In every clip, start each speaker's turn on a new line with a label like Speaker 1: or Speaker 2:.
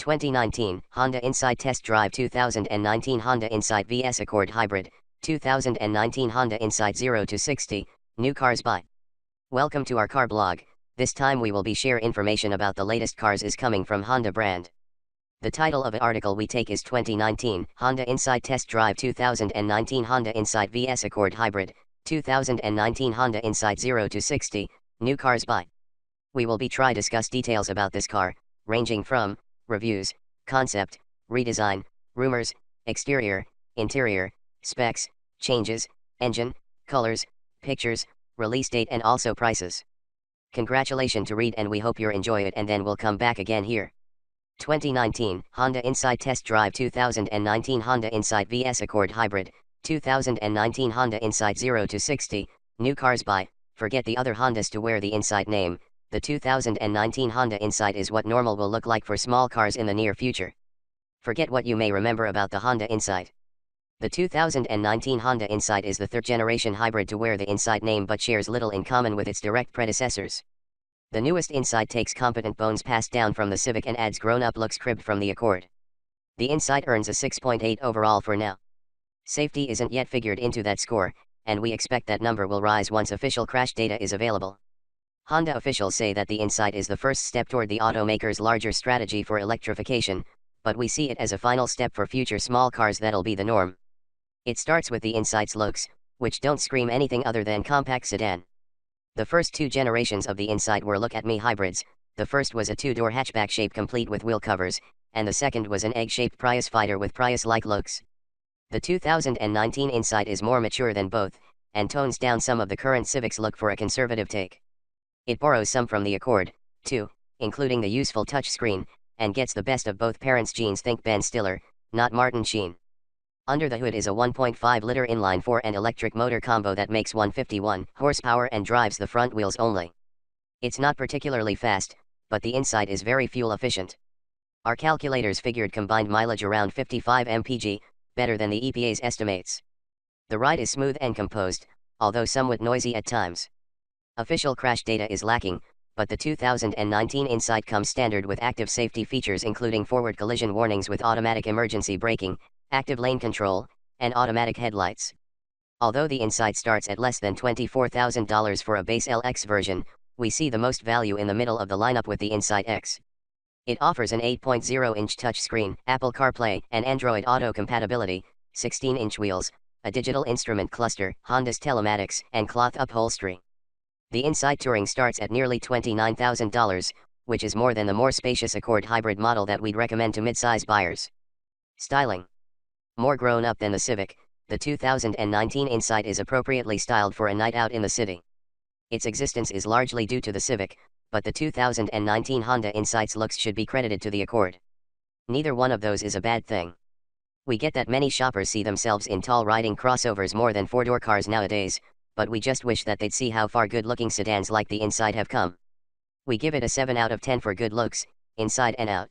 Speaker 1: 2019 Honda Insight Test Drive 2019 Honda Insight vs Accord Hybrid 2019 Honda Insight 0 to 60 New Cars Buy. Welcome to our car blog. This time we will be share information about the latest cars is coming from Honda brand. The title of an article we take is 2019 Honda Insight Test Drive 2019 Honda Insight vs Accord Hybrid 2019 Honda Insight 0 to 60 New Cars Buy. We will be try discuss details about this car, ranging from reviews, concept, redesign, rumors, exterior, interior, specs, changes, engine, colors, pictures, release date and also prices. Congratulations to read and we hope you enjoy it and then we'll come back again here. 2019 Honda Insight Test Drive 2019 Honda Insight vs Accord Hybrid 2019 Honda Insight 0 to 60 New Cars Buy. Forget the other Hondas to wear the Insight name. The 2019 Honda Insight is what normal will look like for small cars in the near future. Forget what you may remember about the Honda Insight. The 2019 Honda Insight is the third generation hybrid to wear the Insight name but shares little in common with its direct predecessors. The newest Insight takes competent bones passed down from the Civic and adds grown-up looks cribbed from the Accord. The Insight earns a 6.8 overall for now. Safety isn't yet figured into that score, and we expect that number will rise once official crash data is available. Honda officials say that the Insight is the first step toward the automaker's larger strategy for electrification, but we see it as a final step for future small cars that'll be the norm. It starts with the Insight's looks, which don't scream anything other than compact sedan. The first two generations of the Insight were look-at-me hybrids. The first was a two-door hatchback shape complete with wheel covers, and the second was an egg-shaped Prius fighter with Prius-like looks. The 2019 Insight is more mature than both, and tones down some of the current Civic's look for a conservative take. It borrows some from the Accord, too, including the useful touchscreen, and gets the best of both parents' genes. Think Ben Stiller, not Martin Sheen. Under the hood is a 1.5-liter inline-four and electric motor combo that makes 151 horsepower and drives the front wheels only. It's not particularly fast, but the Insight is very fuel efficient. Our calculators figured combined mileage around 55 mpg, better than the EPA's estimates. The ride is smooth and composed, although somewhat noisy at times. Official crash data is lacking, but the 2019 Insight comes standard with active safety features including forward collision warnings with automatic emergency braking, active lane control, and automatic headlights. Although the Insight starts at less than $24,000 for a base LX version, we see the most value in the middle of the lineup with the Insight X. It offers an 8.0-inch touchscreen, Apple CarPlay and Android Auto compatibility, 16-inch wheels, a digital instrument cluster, Honda's telematics, and cloth upholstery. The Insight Touring starts at nearly $29,000, which is more than the more spacious Accord hybrid model that we'd recommend to mid-size buyers. Styling. More grown-up than the Civic, the 2019 Insight is appropriately styled for a night out in the city. Its existence is largely due to the Civic, but the 2019 Honda Insight's looks should be credited to the Accord. Neither one of those is a bad thing. We get that many shoppers see themselves in tall riding crossovers more than four-door cars nowadays, but we just wish that they'd see how far good-looking sedans like the Insight have come. We give it a 7 out of 10 for good looks, inside and out.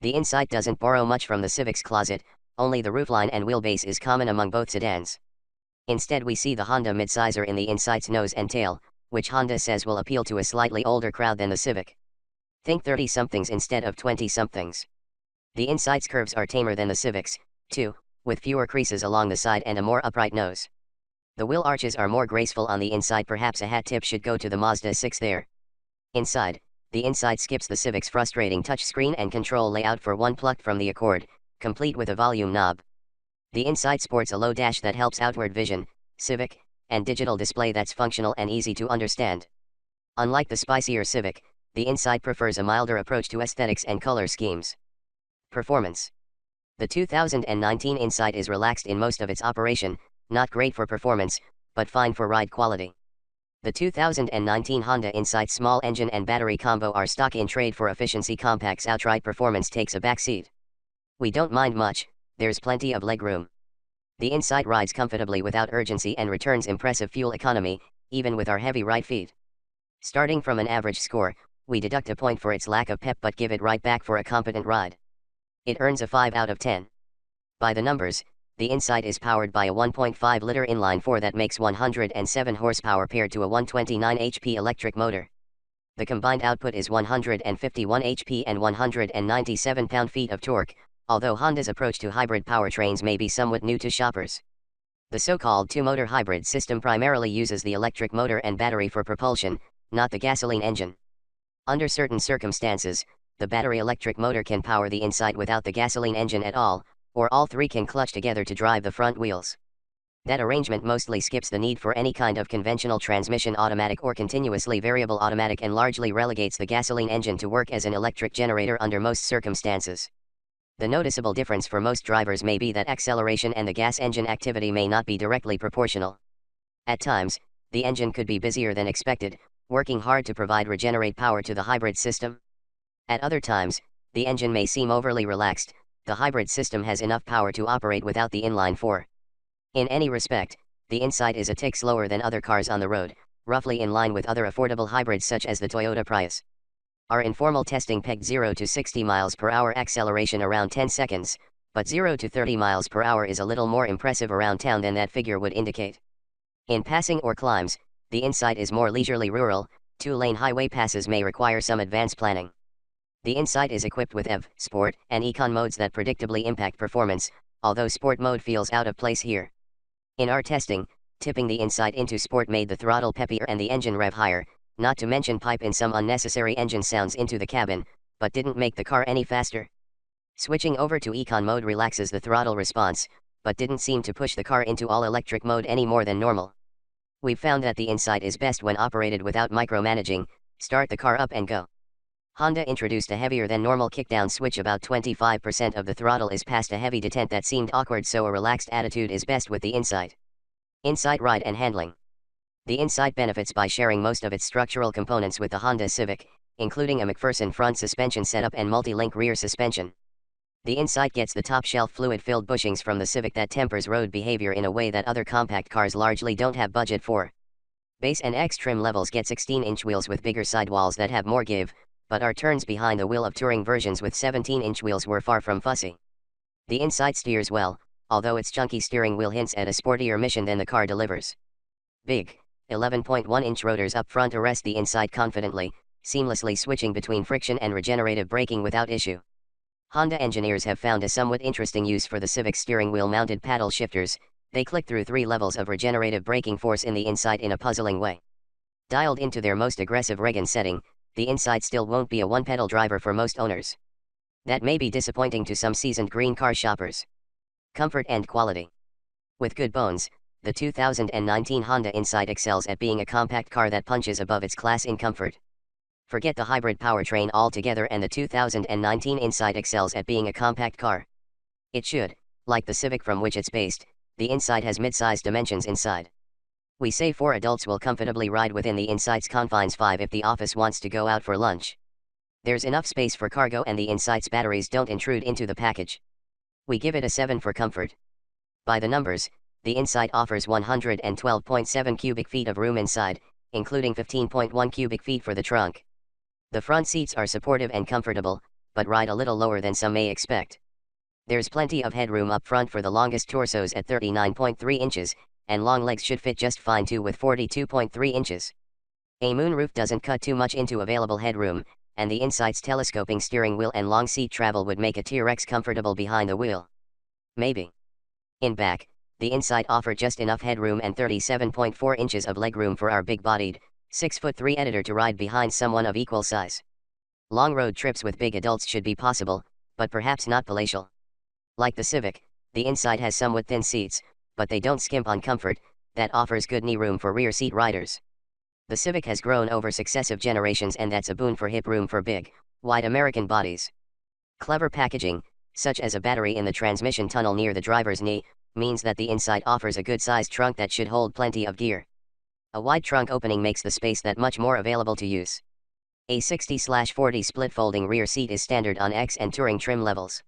Speaker 1: The Insight doesn't borrow much from the Civic's closet, only the roofline and wheelbase is common among both sedans. Instead we see the Honda midsizer in the Insight's nose and tail, which Honda says will appeal to a slightly older crowd than the Civic. Think 30-somethings instead of 20-somethings. The Insight's curves are tamer than the Civic's, too, with fewer creases along the side and a more upright nose. The wheel arches are more graceful on the Insight. Perhaps a hat tip should go to the Mazda 6 there. Inside, the Insight skips the Civic's frustrating touchscreen and control layout for one plucked from the Accord, complete with a volume knob. The Insight sports a low dash that helps outward vision, Civic, and digital display that's functional and easy to understand. Unlike the spicier Civic, the Insight prefers a milder approach to aesthetics and color schemes. Performance. The 2019 Insight is relaxed in most of its operation, not great for performance, but fine for ride quality. The 2019 Honda Insight small engine and battery combo are stock in trade for efficiency. Compact's outright performance takes a backseat. We don't mind much, there's plenty of legroom. The Insight rides comfortably without urgency and returns impressive fuel economy, even with our heavy right feet. Starting from an average score, we deduct a point for its lack of pep but give it right back for a competent ride. It earns a 5 out of 10. By the numbers, the Insight is powered by a 1.5-liter inline-four that makes 107 horsepower paired to a 129 HP electric motor. The combined output is 151 HP and 197 pound-feet of torque, although Honda's approach to hybrid powertrains may be somewhat new to shoppers. The so-called two-motor hybrid system primarily uses the electric motor and battery for propulsion, not the gasoline engine. Under certain circumstances, the battery electric motor can power the Insight without the gasoline engine at all, or all three can clutch together to drive the front wheels. That arrangement mostly skips the need for any kind of conventional transmission, automatic or continuously variable automatic, and largely relegates the gasoline engine to work as an electric generator under most circumstances. The noticeable difference for most drivers may be that acceleration and the gas engine activity may not be directly proportional. At times, the engine could be busier than expected, working hard to regenerate power to the hybrid system. At other times, the engine may seem overly relaxed. The hybrid system has enough power to operate without the inline-four. In any respect, the Insight is a tick slower than other cars on the road, roughly in line with other affordable hybrids such as the Toyota Prius. Our informal testing pegged 0 to 60 miles per hour acceleration around 10 seconds, but 0 to 30 miles per hour is a little more impressive around town than that figure would indicate. In passing or climbs, the Insight is more leisurely rural. 2-lane highway passes may require some advanced planning. The Insight is equipped with EV, Sport, and Econ modes that predictably impact performance, although Sport mode feels out of place here. In our testing, tipping the Insight into Sport made the throttle peppier and the engine rev higher, not to mention pipe in some unnecessary engine sounds into the cabin, but didn't make the car any faster. Switching over to Econ mode relaxes the throttle response, but didn't seem to push the car into all-electric mode any more than normal. We've found that the Insight is best when operated without micromanaging. Start the car up and go. Honda introduced a heavier than normal kickdown switch. About 25% of the throttle is past a heavy detent that seemed awkward, so a relaxed attitude is best with the Insight. Insight ride and handling. The Insight benefits by sharing most of its structural components with the Honda Civic, including a McPherson front suspension setup and multi-link rear suspension. The Insight gets the top-shelf fluid-filled bushings from the Civic that tempers road behavior in a way that other compact cars largely don't have budget for. Base and X trim levels get 16-inch wheels with bigger sidewalls that have more give, but our turns behind the wheel of touring versions with 17-inch wheels were far from fussy. The Insight steers well, although its chunky steering wheel hints at a sportier mission than the car delivers. Big, 11.1-inch rotors up front arrest the Insight confidently, seamlessly switching between friction and regenerative braking without issue. Honda engineers have found a somewhat interesting use for the Civic's steering wheel-mounted paddle shifters. They click through 3 levels of regenerative braking force in the Insight in a puzzling way. Dialed into their most aggressive regen setting, the Insight still won't be a one-pedal driver for most owners. That may be disappointing to some seasoned green car shoppers. Comfort and quality. With good bones, the 2019 Honda Insight excels at being a compact car that punches above its class in comfort. Forget the hybrid powertrain altogether, and the 2019 Insight excels at being a compact car. It should, like the Civic from which it's based, the Insight has mid-sized dimensions inside. We say 4 adults will comfortably ride within the Insight's confines, 5 if the office wants to go out for lunch. There's enough space for cargo, and the Insight's batteries don't intrude into the package. We give it a 7 for comfort. By the numbers, the Insight offers 112.7 cubic feet of room inside, including 15.1 cubic feet for the trunk. The front seats are supportive and comfortable, but ride a little lower than some may expect. There's plenty of headroom up front for the longest torsos at 39.3 inches, and long legs should fit just fine too with 42.3 inches. A moonroof doesn't cut too much into available headroom, and the Insight's telescoping steering wheel and long seat travel would make a T-Rex comfortable behind the wheel. Maybe. In back, the Insight offered just enough headroom and 37.4 inches of legroom for our big-bodied, 6'3" editor to ride behind someone of equal size. Long road trips with big adults should be possible, but perhaps not palatial. Like the Civic, the Insight has somewhat thin seats, but they don't skimp on comfort. That offers good knee room for rear seat riders. The Civic has grown over successive generations, and that's a boon for hip room for big, wide American bodies. Clever packaging, such as a battery in the transmission tunnel near the driver's knee, means that the Insight offers a good-sized trunk that should hold plenty of gear. A wide trunk opening makes the space that much more available to use. A 60/40 split folding rear seat is standard on X and Touring trim levels.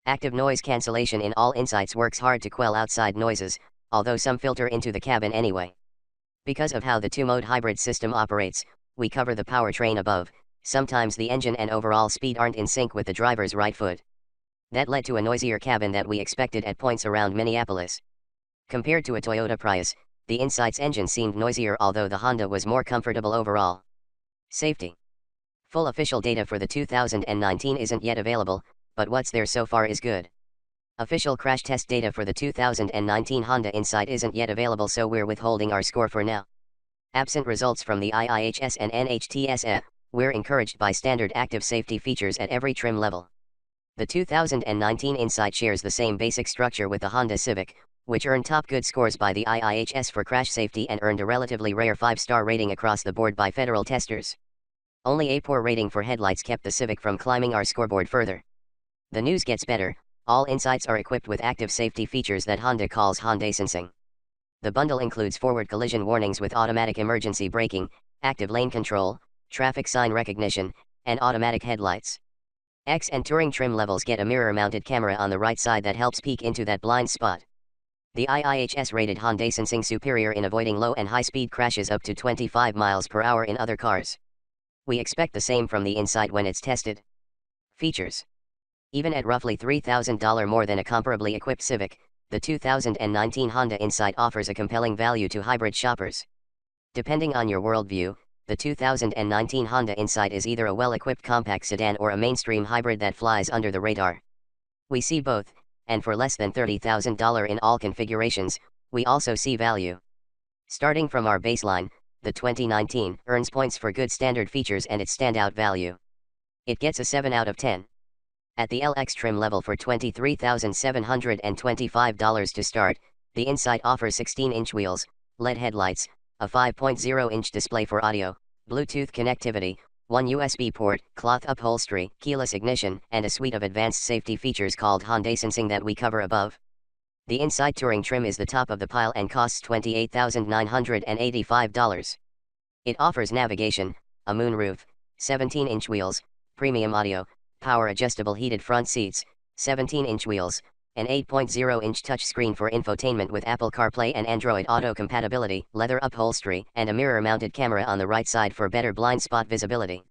Speaker 1: Active noise cancellation in all Insights works hard to quell outside noises, although some filter into the cabin anyway. Because of how the two-mode hybrid system operates, we cover the powertrain above. Sometimes the engine and overall speed aren't in sync with the driver's right foot. That led to a noisier cabin that we expected at points around Minneapolis. Compared to a Toyota Prius, the Insight's engine seemed noisier, although the Honda was more comfortable overall. Safety. Full official data for the 2019 isn't yet available, but what's there so far is good. Official crash test data for the 2019 Honda Insight isn't yet available, so we're withholding our score for now. Absent results from the IIHS and NHTSA, we're encouraged by standard active safety features at every trim level. The 2019 Insight shares the same basic structure with the Honda Civic, which earned top good scores by the IIHS for crash safety and earned a relatively rare 5-star rating across the board by federal testers. Only a poor rating for headlights kept the Civic from climbing our scoreboard further. The news gets better. All Insights are equipped with active safety features that Honda calls Honda-sensing. The bundle includes forward collision warnings with automatic emergency braking, active lane control, traffic sign recognition, and automatic headlights. X and Touring trim levels get a mirror-mounted camera on the right side that helps peek into that blind spot. The IIHS rated Honda-sensing superior in avoiding low and high-speed crashes up to 25 miles per hour in other cars. We expect the same from the Insight when it's tested. Features. Even at roughly $3,000 more than a comparably equipped Civic, the 2019 Honda Insight offers a compelling value to hybrid shoppers. Depending on your worldview, the 2019 Honda Insight is either a well-equipped compact sedan or a mainstream hybrid that flies under the radar. We see both, and for less than $30,000 in all configurations, we also see value. Starting from our baseline, the 2019 earns points for good standard features and its standout value. It gets a 7 out of 10. At the LX trim level for $23,725 to start, the Insight offers 16-inch wheels, LED headlights, a 5.0-inch display for audio, Bluetooth connectivity, one USB port, cloth upholstery, keyless ignition, and a suite of advanced safety features called Honda-sensing that we cover above. The Insight Touring trim is the top of the pile and costs $28,985. It offers navigation, a moonroof, 17-inch wheels, premium audio, power-adjustable heated front seats, 17-inch wheels, an 8.0-inch touchscreen for infotainment with Apple CarPlay and Android Auto compatibility, leather upholstery, and a mirror-mounted camera on the right side for better blind spot visibility.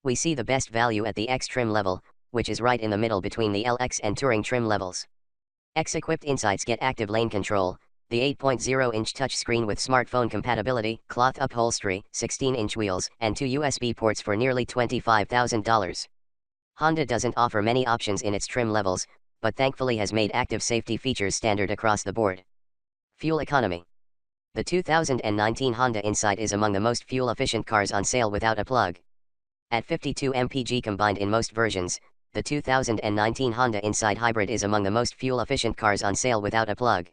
Speaker 1: We see the best value at the X trim level, which is right in the middle between the LX and Touring trim levels. X-equipped Insights get active lane control, the 8.0-inch touchscreen with smartphone compatibility, cloth upholstery, 16-inch wheels, and 2 USB ports for nearly $25,000. Honda doesn't offer many options in its trim levels, but thankfully has made active safety features standard across the board. Fuel economy. The 2019 Honda Insight is among the most fuel-efficient cars on sale without a plug. At 52 mpg combined in most versions, the 2019 Honda Insight Hybrid is among the most fuel-efficient cars on sale without a plug.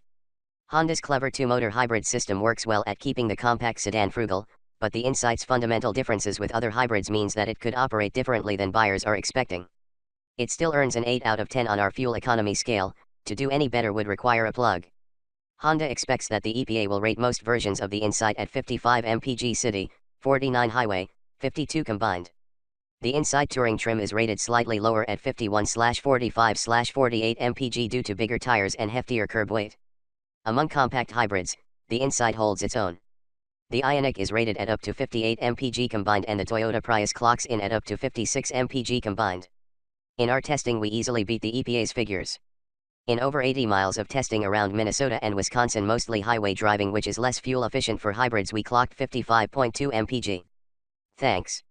Speaker 1: Honda's clever two-motor hybrid system works well at keeping the compact sedan frugal, but the Insight's fundamental differences with other hybrids means that it could operate differently than buyers are expecting. It still earns an 8 out of 10 on our fuel economy scale. To do any better would require a plug. Honda expects that the EPA will rate most versions of the Insight at 55 mpg city, 49 highway, 52 combined. The Insight Touring trim is rated slightly lower at 51/45/48 mpg due to bigger tires and heftier curb weight. Among compact hybrids, the Insight holds its own. The Ioniq is rated at up to 58 mpg combined and the Toyota Prius clocks in at up to 56 mpg combined. In our testing we easily beat the EPA's figures. In over 80 miles of testing around Minnesota and Wisconsin, mostly highway driving which is less fuel efficient for hybrids, we clocked 55.2 mpg. Thanks.